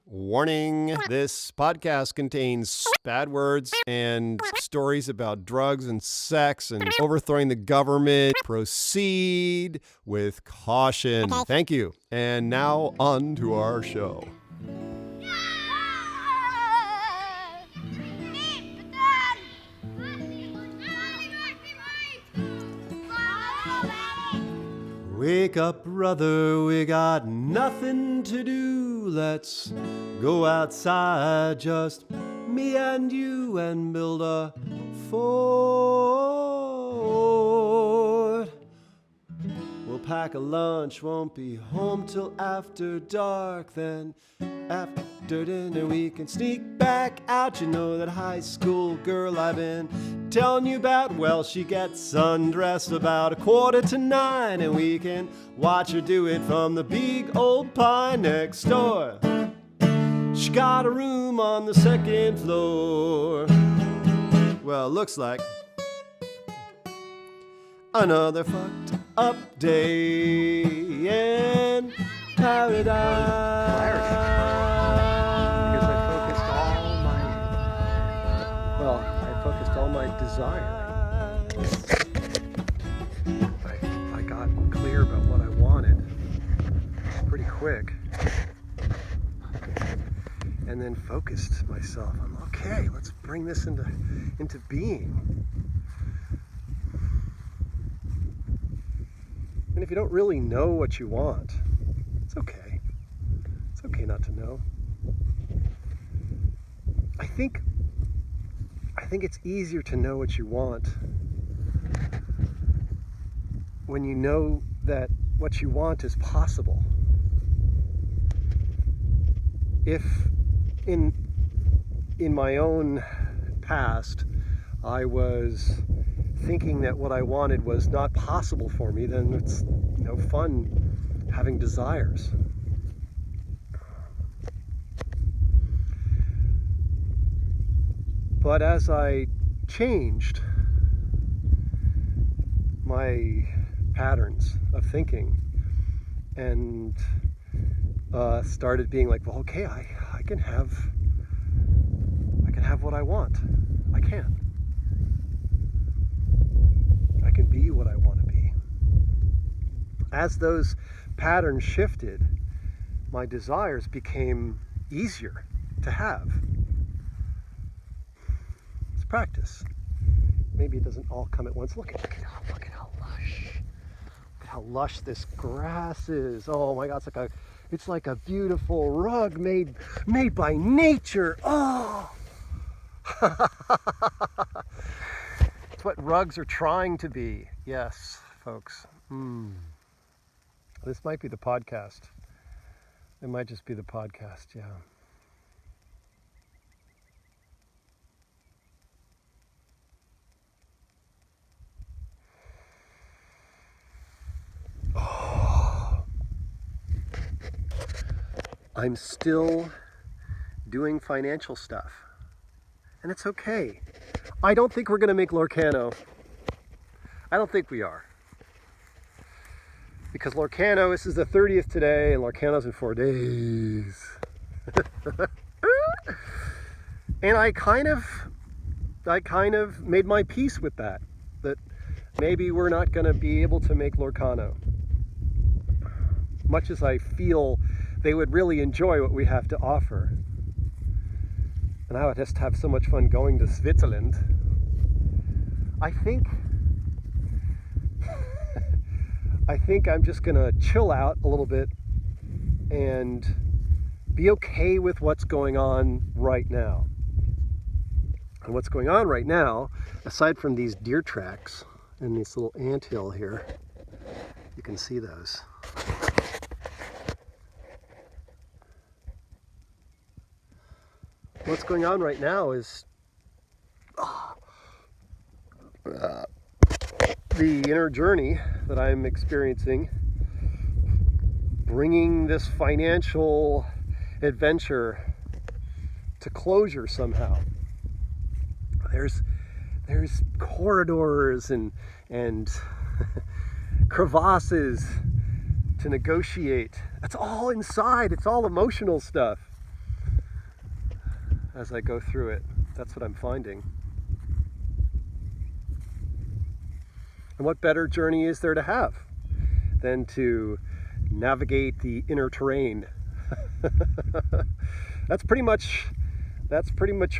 Warning, this podcast contains bad words and stories about drugs and sex and overthrowing the government. Proceed with caution. Thank you. And now on to our show. Wake up, brother, we got nothing to do. Let's go outside, just me and you, and build a fort. We'll pack a lunch, won't be home till after dark. Then after dinner we can sneak back out. You know that high school girl I've been telling you about? Well, she gets undressed about 8:45, and we can watch her do it from the big old pine next door. She got a room on the second floor. Well, looks like another fucked up day in paradise. Because I focused all my desire. I got clear about what I wanted pretty quick. And then focused myself. I'm okay, let's bring this into being. And if you don't really know what you want, it's okay. It's okay not to know. I think it's easier to know what you want when you know that what you want is possible. If in my own past I was thinking that what I wanted was not possible for me, then it's no fun having desires. But as I changed my patterns of thinking and started being like, well, okay, I can have what I want. I can be what I want to be. As those patterns shifted, my desires became easier to have. It's practice. Maybe it doesn't all come at once. Look at how lush. Look at how lush this grass is. Oh my God, it's like a beautiful rug made by nature. Oh. It's what rugs are trying to be. Yes, folks. This might be the podcast. It might just be the podcast, yeah. Oh. I'm still doing financial stuff. And it's okay. I don't think we're going to make Lorcano. I don't think we are. Because Lorcano, this is the 30th today, and Lorcano's in 4 days. And I kind of made my peace with that maybe we're not going to be able to make Lorcano. Much as I feel they would really enjoy what we have to offer. And I would just have so much fun going to Switzerland. I think I'm just going to chill out a little bit and be okay with what's going on right now. And what's going on right now, aside from these deer tracks and this little anthill here, you can see those. What's going on right now is the inner journey that I'm experiencing, bringing this financial adventure to closure somehow. There's corridors and crevasses to negotiate. That's all inside. It's all emotional stuff. as I go through it. That's what I'm finding. And what better journey is there to have than to navigate the inner terrain? That's pretty much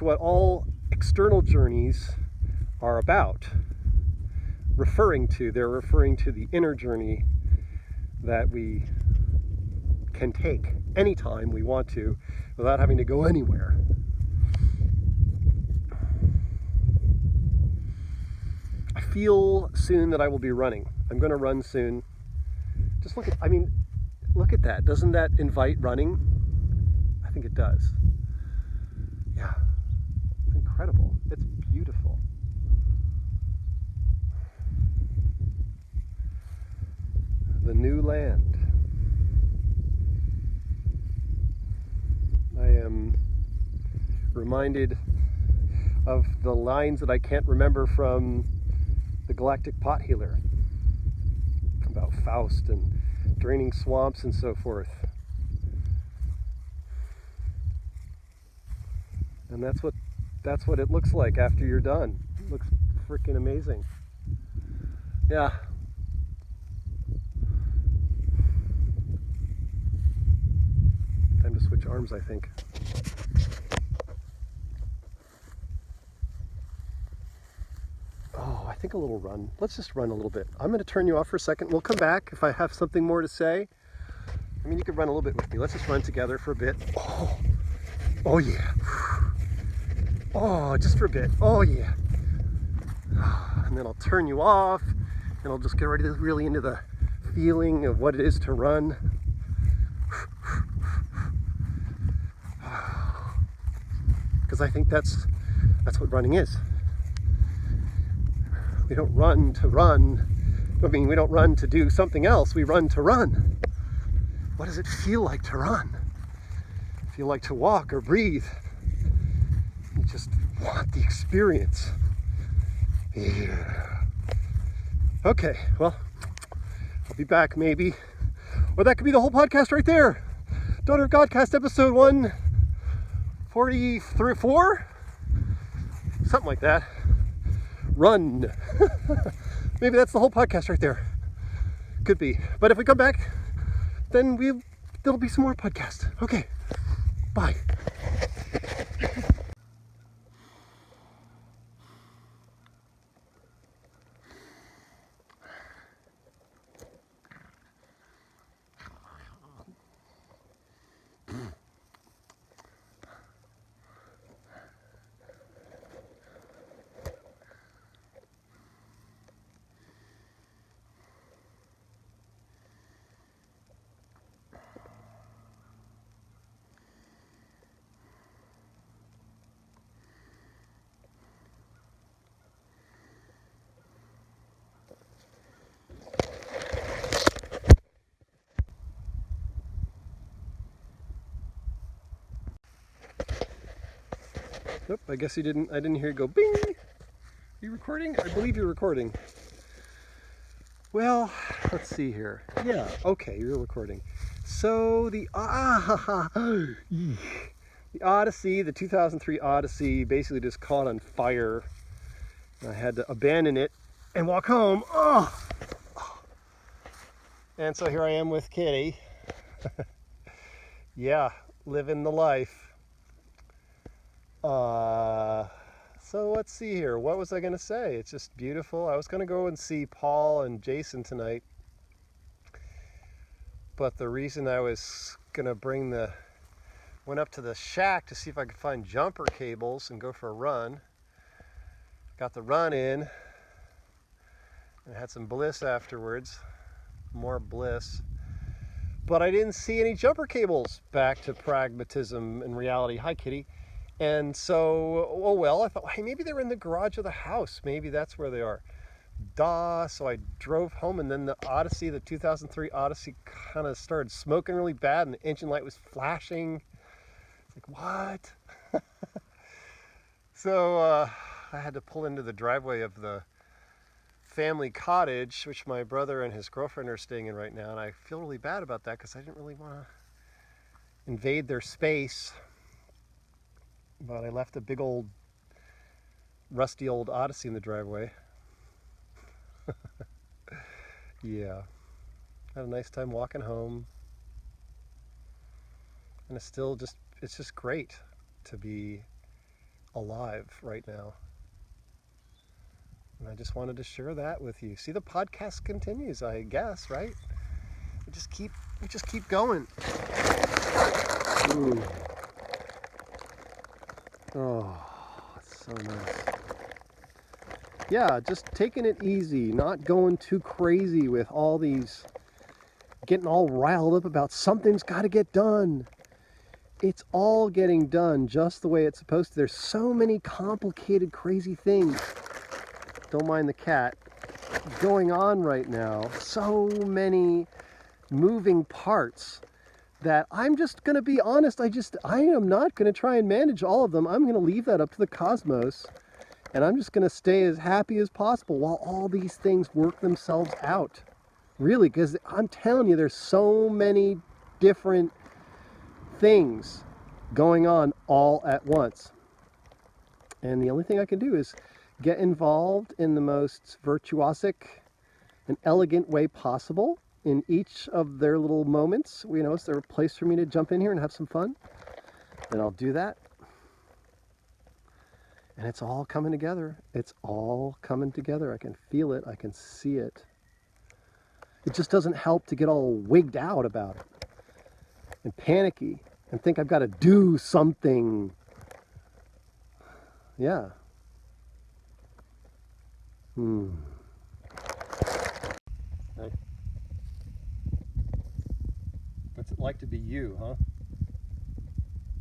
what all external journeys are about. They're referring to the inner journey that we can take anytime we want to without having to go anywhere. I feel soon that I will be running. I'm going to run soon. Just look at that. Doesn't that invite running? I think it does. Yeah. It's incredible. It's beautiful. The new land. I am reminded of the lines that I can't remember from the Galactic Pot Healer about Faust and draining swamps and so forth. And that's what it looks like after you're done. It looks freaking amazing. Yeah. Time to switch arms, I think. Oh, I think a little run. Let's just run a little bit. I'm going to turn you off for a second. We'll come back if I have something more to say. I mean, you could run a little bit with me. Let's just run together for a bit. Oh yeah. Oh, just for a bit. Oh yeah. And then I'll turn you off, and I'll just get really into the feeling of what it is to run. Because I think that's what running is. We don't run to run. I mean, we don't run to do something else. We run to run. What does it feel like to run? Feel like to walk or breathe? You just want the experience. Yeah. Okay, well, I'll be back maybe. Or that could be the whole podcast right there. Daughter of Godcast episode 144? Something like that. Run. Maybe that's the whole podcast right there. Could be. But if we come back, then there'll be some more podcasts. Okay. Bye. Nope, I guess I didn't hear you go bing. Are you recording? I believe you're recording. Well, let's see here. Yeah, okay, you're recording. So the Odyssey, the 2003 Odyssey, basically just caught on fire. I had to abandon it and walk home. And so here I am with Kitty. Yeah, living the life. So let's see here. What was I going to say? It's just beautiful. I was going to go and see Paul and Jason tonight. But the reason I was going to went up to the shack to see if I could find jumper cables and go for a run. Got the run in and had some bliss afterwards. More bliss. But I didn't see any jumper cables. Back to pragmatism and reality. Hi, Kitty. And so, oh well, I thought, hey, maybe they're in the garage of the house. Maybe that's where they are. So I drove home, and then the 2003 Odyssey kind of started smoking really bad, and the engine light was flashing. It's like, what? So I had to pull into the driveway of the family cottage, which my brother and his girlfriend are staying in right now, and I feel really bad about that because I didn't really want to invade their space. but I left a big old rusty old Odyssey in the driveway. Yeah, had a nice time walking home, and it's just great to be alive right now. And I just wanted to share that with you. See, the podcast continues, I guess, right? We just keep going. Ooh. Oh, it's so nice. Yeah, just taking it easy, not going too crazy with all these, getting all riled up about something's got to get done. It's all getting done just the way it's supposed to. There's so many complicated, crazy things, don't mind the cat, going on right now. So many moving parts that I'm just going to be honest, I am not going to try and manage all of them. I'm going to leave that up to the cosmos. And I'm just going to stay as happy as possible while all these things work themselves out. Really, because I'm telling you, there's so many different things going on all at once. And the only thing I can do is get involved in the most virtuosic and elegant way possible in each of their little moments. You know, is there a place for me to jump in here and have some fun? Then I'll do that. And it's all coming together. It's all coming together. I can feel it. I can see it. It just doesn't help to get all wigged out about it and panicky and think I've got to do something. Yeah. Hey. What's it like to be you, huh?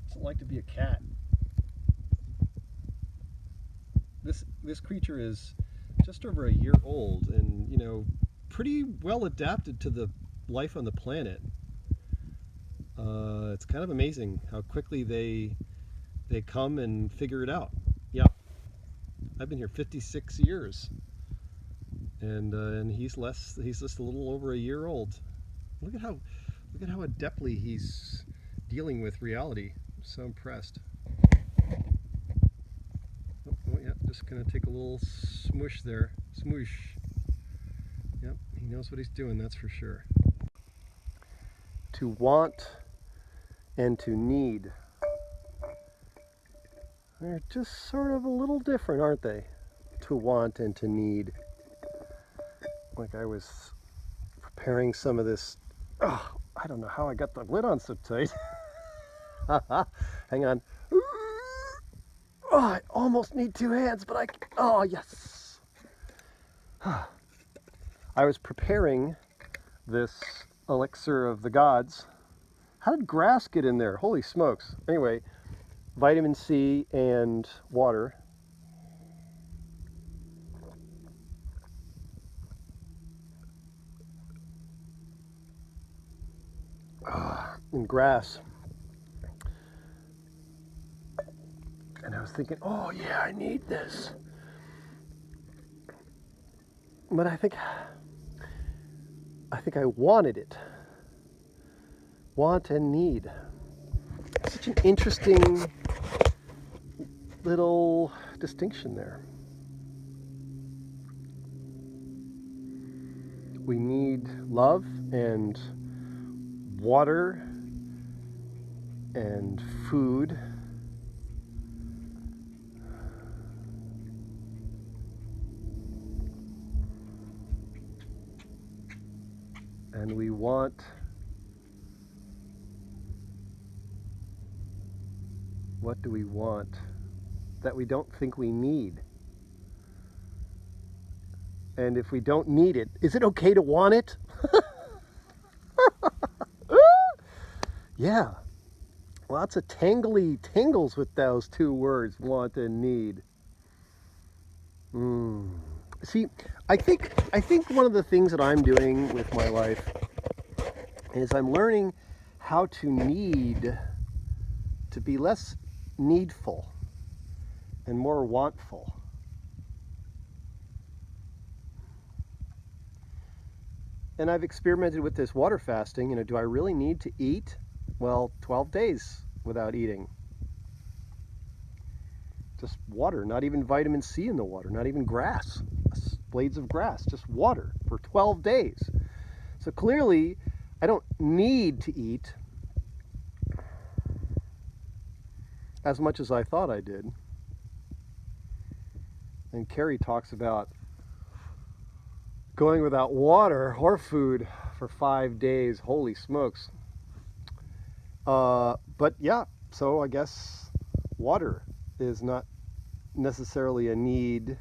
What's it like to be a cat? This creature is just over a year old and, you know, pretty well adapted to the life on the planet. It's kind of amazing how quickly they come and figure it out. Yeah, I've been here 56 years, and he's just a little over a year old. Look at how adeptly he's dealing with reality. I'm so impressed. Oh yeah, just gonna take a little smoosh there. Smoosh. Yep, he knows what he's doing, that's for sure. To want and to need. They're just sort of a little different, aren't they? To want and to need. Like I was preparing some of this. Oh, I don't know how I got the lid on so tight. Hang on. Oh, I almost need two hands, but oh yes. I was preparing this elixir of the gods. How did grass get in there? Holy smokes. Anyway, vitamin C and water. And grass. And I was thinking, oh yeah, I need this. But I think I wanted it. Want and need. Such an interesting little distinction there. We need love and water and food. And we want what do we want that we don't think we need? And if we don't need it, is it okay to want it? Yeah. Lots of tangles with those two words, want and need. See, I think one of the things that I'm doing with my life is I'm learning how to need to be less needful and more wantful. And I've experimented with this water fasting. You know, do I really need to eat? Well, 12 days without eating. Just water, not even vitamin C in the water, not even grass, blades of grass, just water for 12 days. So clearly, I don't need to eat as much as I thought I did. And Carrie talks about going without water or food for 5 days. Holy smokes. But yeah, so I guess water is not necessarily a need.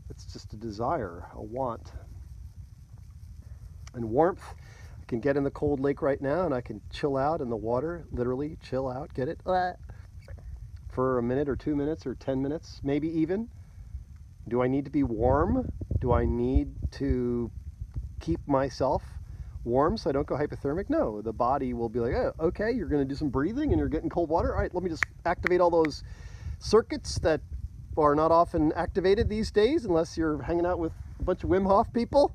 It's just a desire, a want. And warmth, I can get in the cold lake right now and I can chill out in the water, literally chill out, get it? For a minute or 2 minutes or 10 minutes, maybe even. Do I need to be warm? Do I need to keep myself warm so I don't go hypothermic? No, the body will be like, oh, okay, you're going to do some breathing and you're getting cold water. All right, let me just activate all those circuits that are not often activated these days unless you're hanging out with a bunch of Wim Hof people.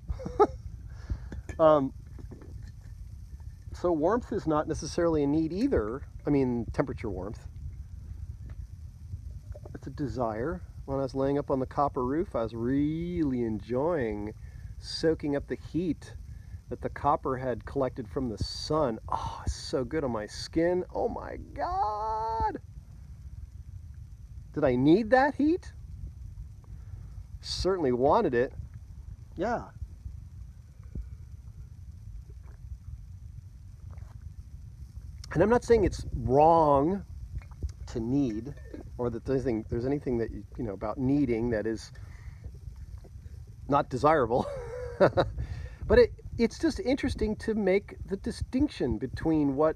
So warmth is not necessarily a need either. I mean, temperature warmth. It's a desire. When I was laying up on the copper roof, I was really enjoying soaking up the heat that the copper had collected from the sun. Oh, it's so good on my skin. Oh my God. Did I need that heat? Certainly wanted it. Yeah. And I'm not saying it's wrong to need, or that there's anything that you know about needing that is not desirable. But it's just interesting to make the distinction between what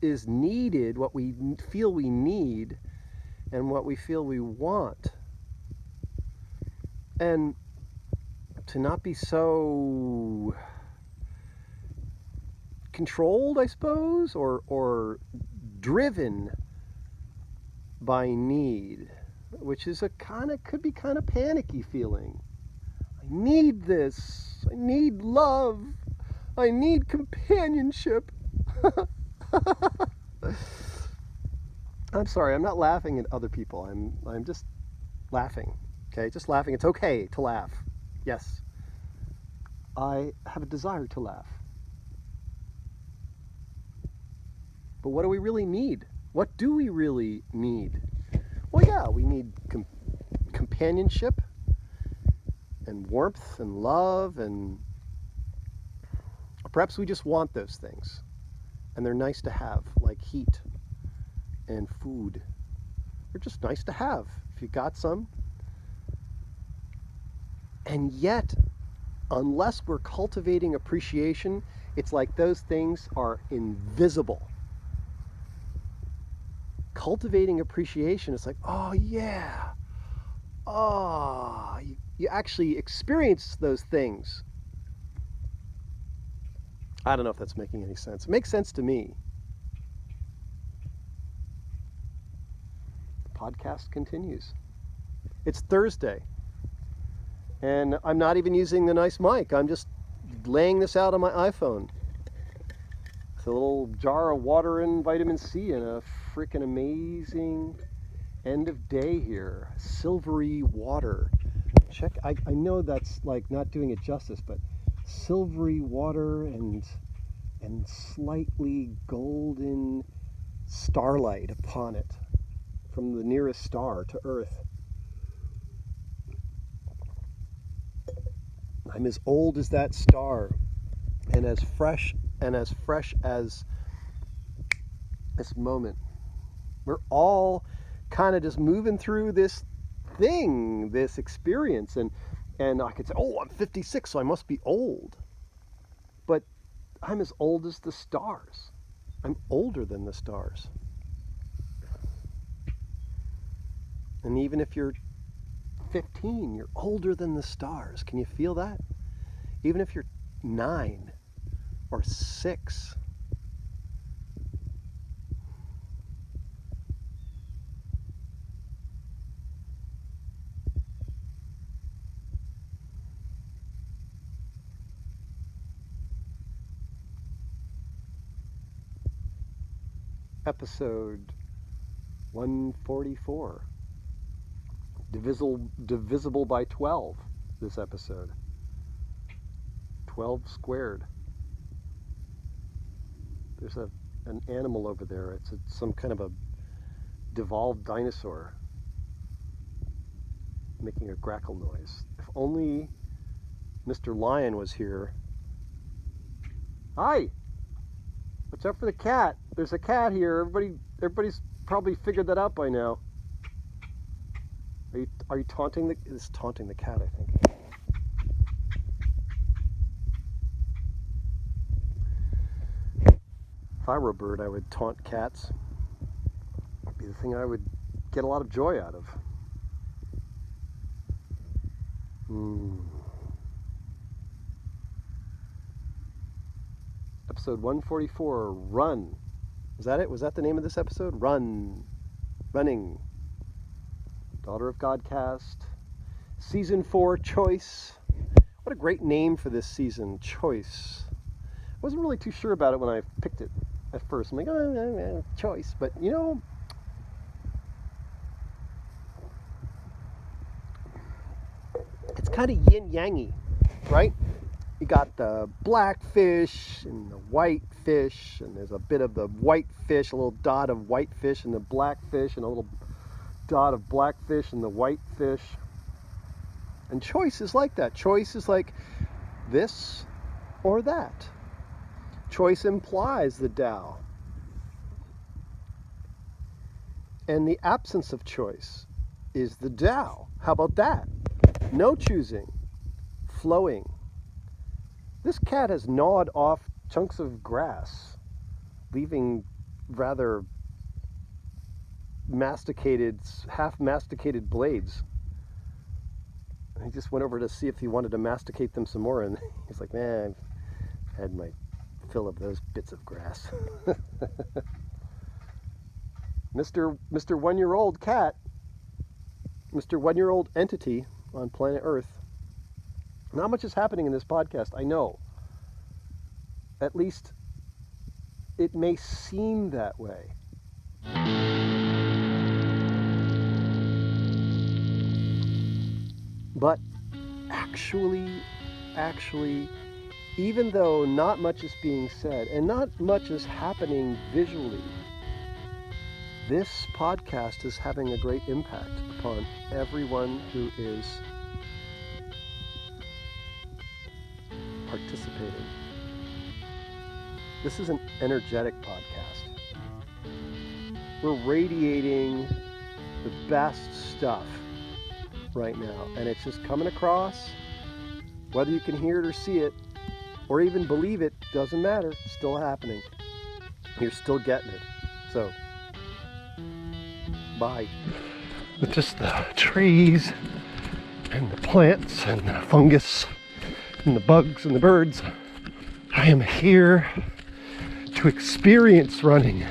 is needed, what we feel we need, and what we feel we want. And to not be so controlled, I suppose, or driven by need, which is could be kind of panicky feeling. I need this. I need love. I need companionship. I'm sorry, I'm not laughing at other people. I'm just laughing. Okay, just laughing. It's okay to laugh. Yes. I have a desire to laugh. But what do we really need? What do we really need? Well, yeah, we need companionship and warmth and love, and perhaps we just want those things. And they're nice to have, like heat and food. They're just nice to have if you got some. And yet, unless we're cultivating appreciation, it's like those things are invisible. Cultivating appreciation is like, oh yeah, oh, you actually experience those things. I don't know if that's making any sense. It makes sense to me. The podcast continues. It's Thursday, and I'm not even using the nice mic. I'm just laying this out on my iPhone. With a little jar of water and vitamin C and a freaking amazing end of day here. Silvery water. Check, I know that's like not doing it justice, but silvery water and slightly golden starlight upon it from the nearest star to Earth. I'm as old as that star and as fresh as this moment. We're all kind of just moving through this thing, this experience, and I could say, oh, I'm 56, so I must be old. But I'm as old as the stars. I'm older than the stars. And even if you're 15, you're older than the stars. Can you feel that? Even if you're 9 or 6. Episode 144. Divisible by 12, this episode. 12 squared. There's an animal over there. It's some kind of a devolved dinosaur making a grackle noise. If only Mr. Lion was here. Hi! Watch out for the cat. There's a cat here. Everybody's probably figured that out by now. Are you taunting it's taunting the cat, I think. If I were a bird, I would taunt cats. It'd be the thing I would get a lot of joy out of. Episode 144, Run. Was that it? Was that the name of this episode? Run. Running. Daughter of Godcast. Season 4, Choice. What a great name for this season, Choice. I wasn't really too sure about it when I picked it at first. I'm like, Choice. But, you know, it's kind of yin-yangy, right? You got the black fish and the white fish, and there's a bit of the white fish, a little dot of white fish, and the black fish, and a little dot of black fish and the white fish. And choice is like that. Choice is like this or that. Choice implies the Tao. And the absence of choice is the Tao. How about that? No choosing, flowing. This cat has gnawed off chunks of grass, leaving rather half-masticated blades. He just went over to see if he wanted to masticate them some more, and he's like, man, I've had my fill of those bits of grass. Mr. 1-year-old cat, Mr. 1-year-old entity on planet Earth. Not much is happening in this podcast, I know. At least it may seem that way. But actually, even though not much is being said and not much is happening visually, this podcast is having a great impact upon everyone who is participating. This is an energetic podcast. We're radiating the best stuff right now, and it's just coming across. Whether you can hear it or see it or even believe it, doesn't matter. It's still happening. You're still getting it. So bye. With just the trees and the plants and the fungus and the bugs and the birds, I am here to experience running.